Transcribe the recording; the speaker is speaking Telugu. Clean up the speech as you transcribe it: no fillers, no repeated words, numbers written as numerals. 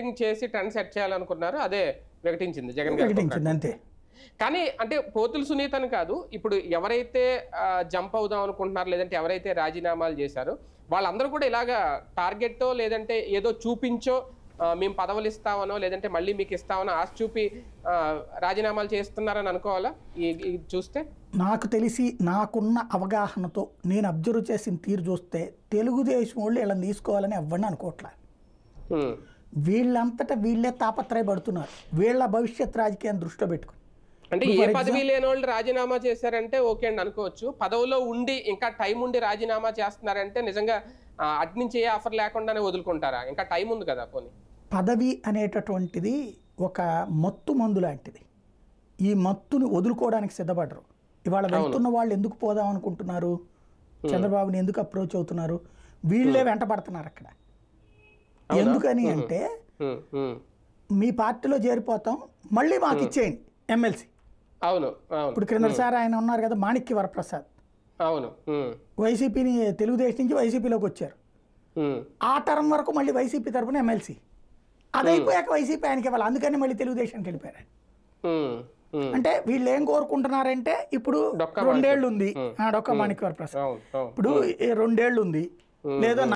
చేసి ట్రెండ్ సెట్ చేయాలనుకున్నారు. అదే ప్రకటించింది జగన్ గారు. ప్రకటించింది అంతే. కానీ అంటే పోతుల సునీతని కాదు, ఇప్పుడు ఎవరైతే జంప్ అవుదాం అనుకుంటున్నారు లేదంటే ఎవరైతే రాజీనామాలు చేశారో వాళ్ళందరూ కూడా ఇలాగా టార్గెట్టో లేదంటే ఏదో చూపించో మేము పదవులు ఇస్తామనో లేదంటే మళ్ళీ మీకు ఇస్తామనో ఆశ చూపి రాజీనామాలు చేస్తున్నారని అనుకోవాలా ఈ చూస్తే? నాకు తెలిసి నాకున్న అవగాహనతో నేను అబ్జర్వ్ చేసిన తీరు చూస్తే తెలుగుదేశం వాళ్ళు వీళ్ళని తీసుకోవాలని ఎవ్వరిని అనుకోవట్లే. వీళ్ళంతటా వీళ్ళే తాపత్రయపడుతున్నారు వీళ్ళ భవిష్యత్ రాజకీయాన్ని దృష్టిలో పెట్టుకుని. అంటే ఏ పదవి లేని వాళ్ళు రాజీనామా చేశారంటే ఓకే అండి అనుకోవచ్చు. పదవిలో ఉండి ఇంకా టైం ఉండి రాజీనామా చేస్తున్నారంటే నిజంగా అటు నుంచి ఏ ఆఫర్ లేకుండానే వదులుకుంటారా? ఇంకా టైం ఉంది కదా. పోనీ పదవి అనేటటువంటిది ఒక మత్తు మందు లాంటిది. ఈ మత్తుని వదులుకోవడానికి సిద్ధపడరు. ఇవాళ వెళ్తున్న వాళ్ళు ఎందుకు పోదాం అనుకుంటున్నారు? చంద్రబాబుని ఎందుకు అప్రోచ్ అవుతున్నారు? వీళ్ళే వెంట పడుతున్నారు అక్కడ. ఎందుకని అంటే మీ పార్టీలో చేరిపోతాం మళ్ళీ మాకు ఇచ్చేయండి ఎమ్మెల్సీ. అవును. ఇప్పుడు క్రిందసారి ఆయన ఉన్నారు కదా మాణిక్య వరప్రసాద్. అవును. వైసీపీని తెలుగుదేశం నుంచి వైసీపీలోకి వచ్చారు. ఆ టర్మ్ వరకు మళ్ళీ వైసీపీ తరఫున ఎమ్మెల్సీ. అదైపోయాక వైసీపీ ఆయనకి ఇవ్వాలి. అందుకని మళ్ళీ తెలుగుదేశానికి వెళ్ళిపోయారు. అంటే వీళ్ళు ఏం కోరుకుంటున్నారంటే ఇప్పుడు 2 ఏళ్ళు ఉంది డొక్క మాణిక్య వరప్రసాద్, ఇప్పుడు 2 ఏళ్ళు ఉంది లేదా